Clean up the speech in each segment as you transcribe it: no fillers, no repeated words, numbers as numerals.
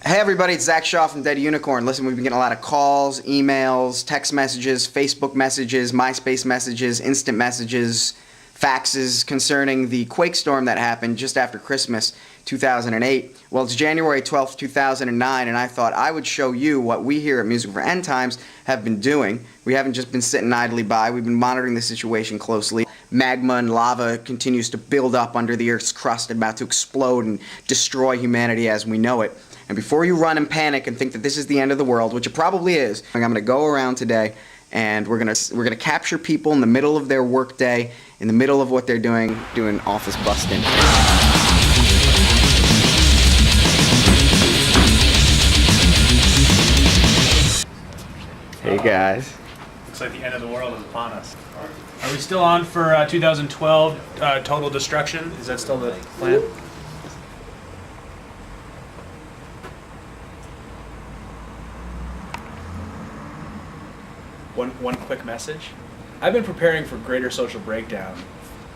Hey everybody, it's Zach Shaw from Dead Unicorn. Listen, we've been getting a lot of calls, emails, text messages, Facebook messages, MySpace messages, instant messages, faxes concerning the Quakestorm that happened just after Christmas 2008. Well, it's January 12th, 2009, and I thought I would show you what we here at Music for End Times have been doing. We haven't just been sitting idly by. We've been monitoring the situation closely. Magma and lava continues to build up under the Earth's crust, about to explode and destroy humanity as we know it. And before you run and panic and think that this is the end of the world, which it probably is, I'm going to go around today and we're going to capture people in the middle of their workday, in the middle of what they're doing office busting. Hey guys. Looks like the end of the world is upon us. Are we still on for 2012 total destruction? Is that still the plan? One quick message. I've been preparing for greater social breakdown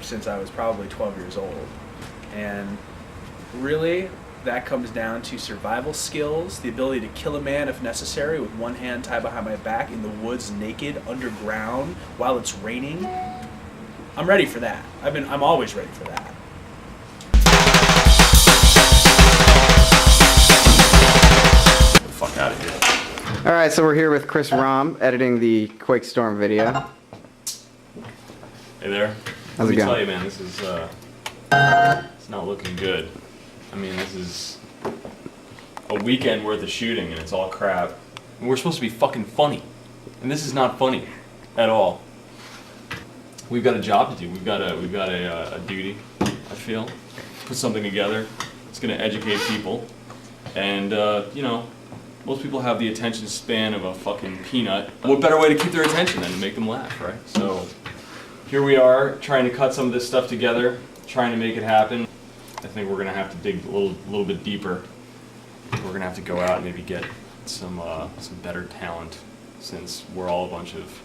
since I was probably 12 years old. And really, that comes down to survival skills, the ability to kill a man if necessary with one hand tied behind my back in the woods naked, underground, while it's raining. I'm ready for that. I'm always ready for that. Get the fuck out of here. Alright, so we're here with Chris Rom, editing the Quakestorm video. Hey there. How's it going? Let me tell you, man, this is, it's not looking good. I mean, this is a weekend worth of shooting and it's all crap. And we're supposed to be fucking funny. And this is not funny at all. We've got a job to do. We've got a duty, I feel. Put something together. It's gonna educate people. And, you know, most people have the attention span of a fucking peanut. What better way to keep their attention than to make them laugh, right? So, here we are, trying to cut some of this stuff together, trying to make it happen. I think we're gonna have to dig a little bit deeper. We're gonna have to go out and maybe get some better talent, since we're all a bunch of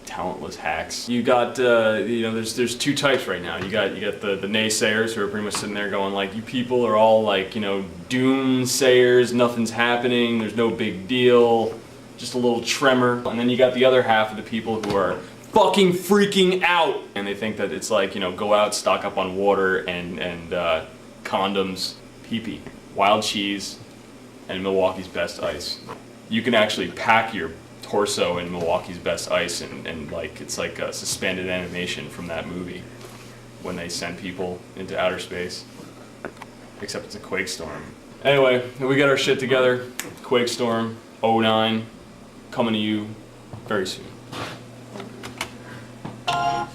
talentless hacks. You got you know, there's two types right now. You got the naysayers who are pretty much sitting there going like, you people are all like, you know, doomsayers, nothing's happening, there's no big deal, just a little tremor. And then you got the other half of the people who are fucking freaking out, and they think that it's like, you know, go out, stock up on water and condoms, pee-pee, wild cheese, and Milwaukee's best ice. You can actually pack your torso in Milwaukee's best ice and like, it's like a suspended animation from that movie when they send people into outer space, except it's a Quakestorm. Anyway, we got our shit together. Quakestorm 09 coming to you very soon. Yeah,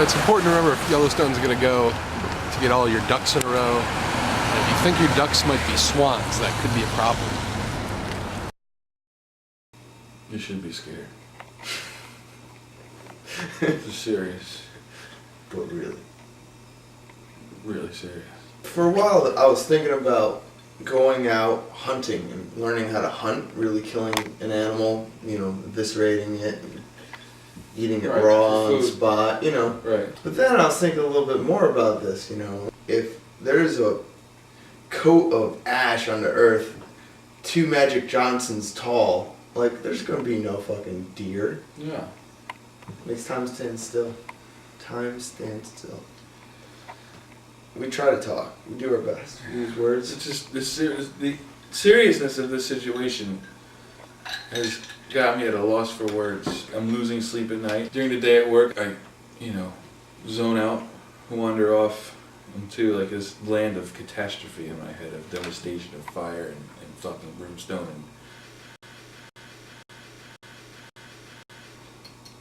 it's important to remember if Yellowstone's going to go to get all your ducks in a row. And if you think your ducks might be swans, that could be a problem. You shouldn't be scared. This is serious. But really. Really serious. For a while, I was thinking about going out hunting and learning how to hunt, really killing an animal, you know, eviscerating it, and eating it raw on the spot, you know. Right. But then I was thinking a little bit more about this, you know. If there's a coat of ash on the earth 2 Magic Johnsons tall, like, there's gonna be no fucking deer. Yeah. Makes time stand still. Time stands still. We try to talk. We do our best. We use words. It's just the seriousness of this situation has got me at a loss for words. I'm losing sleep at night. During the day at work, I, you know, zone out, wander off into like this land of catastrophe in my head, of devastation, of fire and fucking brimstone.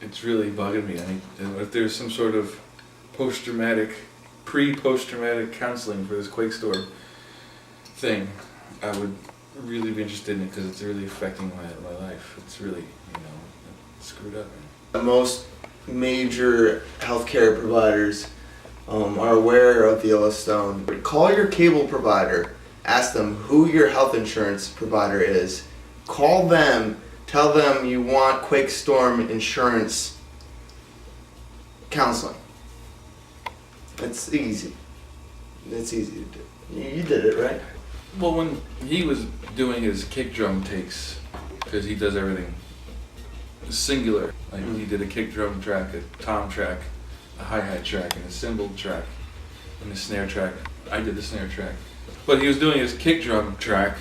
And it's really bugging me. I mean, if there's some sort of pre-post-traumatic counseling for this Quakestorm thing, I would really be interested in it, because it's really affecting my life. It's really, you know, screwed up. Most major healthcare providers are aware of Yellowstone. Call your cable provider. Ask them who your health insurance provider is. Call them. Tell them you want Quakestorm insurance counseling. It's easy. It's easy to do. You did it, right? Well, when he was doing his kick drum takes, because he does everything singular. Like he did a kick drum track, a tom track, a hi-hat track, and a cymbal track, and a snare track. I did the snare track. But he was doing his kick drum track,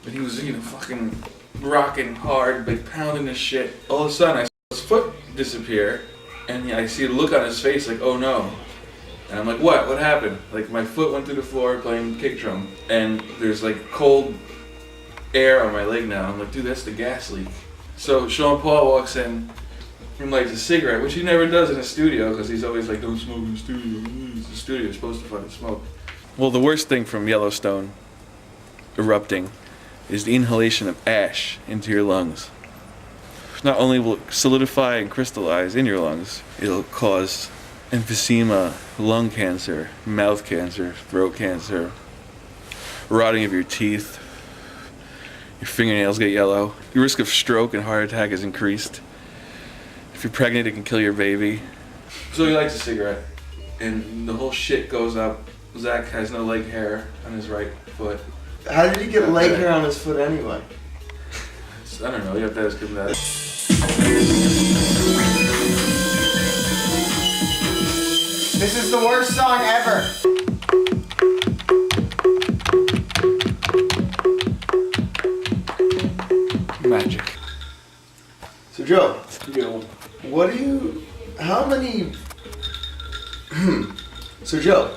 and he was, fucking rocking hard, like pounding this shit. All of a sudden, I saw his foot disappear, and I see the look on his face, like, oh no. And I'm like, what? What happened? Like, my foot went through the floor playing kick drum, and there's like cold air on my leg now. I'm like, dude, that's the gas leak. So Sean Paul walks in and lights a cigarette, which he never does in a studio, because he's always like, don't smoke in the studio. It's the studio, you're supposed to fucking smoke. Well, the worst thing from Yellowstone erupting is the inhalation of ash into your lungs. Not only will it solidify and crystallize in your lungs, it'll cause emphysema, lung cancer, mouth cancer, throat cancer, rotting of your teeth, your fingernails get yellow. Your risk of stroke and heart attack is increased. If you're pregnant, it can kill your baby. So he lights a cigarette, and the whole shit goes up. Zach has no leg hair on his right foot. How did he get leg hair on his foot anyway? I don't know, you have to ask him that. This is the worst song ever. Magic. So Joe, Yo. So Joe,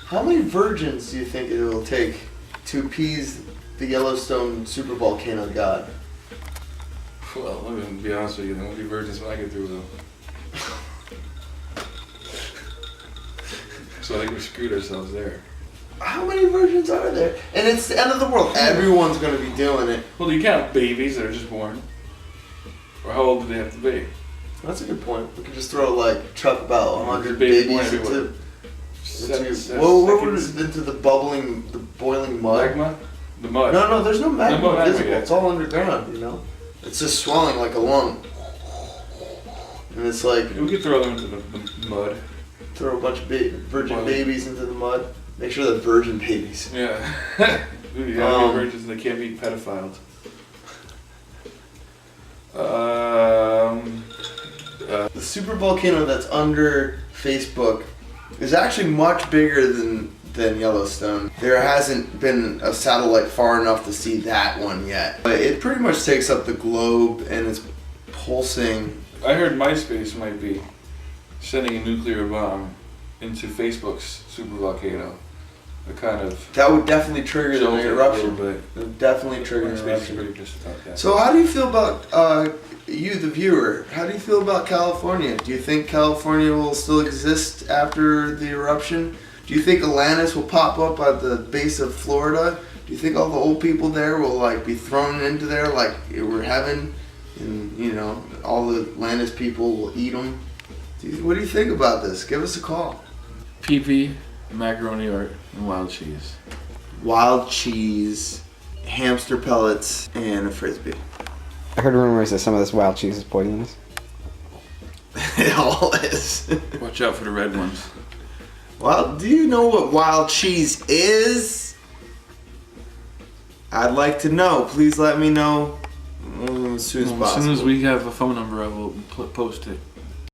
how many virgins do you think it will take to appease the Yellowstone Supervolcano god? Well, let me be honest with you, there won't be virgins when I get through with them. So I think we screwed ourselves there. How many virgins are there? And it's the end of the world. Everyone's going to be doing it. Well, do you count babies that are just born? Or how old do they have to be? That's a good point. We could just throw chuck about 100 Baby babies born into the boiling mud. Magma? The mud. No, there's no magma No magma visible. yet. It's all underground, It's just swelling like a lung. And it's like, We could throw them into the mud. throw a bunch of virgin babies into the mud. Make sure they're virgin babies. Yeah. You gotta be virgins and they can't be pedophiles. The supervolcano that's under Facebook is actually much bigger than Yellowstone. There hasn't been a satellite far enough to see that one yet. But it pretty much takes up the globe and it's pulsing. I heard MySpace might be sending a nuclear bomb into Facebook's supervolcano. That would definitely trigger the eruption. But It would definitely trigger an MySpace is eruption. pretty pissed about that. So how do you feel about you, the viewer? How do you feel about California? Do you think California will still exist after the eruption? Do you think Atlantis will pop up at the base of Florida? Do you think all the old people there will be thrown into there like it were heaven, and all the Atlantis people will eat them? What do you think about this? Give us a call. PP, macaroni art, and wild cheese. Wild cheese, hamster pellets, and a Frisbee. I heard rumors that some of this wild cheese is poisonous. It all is. Watch out for the red ones. Well, do you know what wild cheese is? I'd like to know. Please let me know as soon as possible. As soon as we have a phone number, I will post it.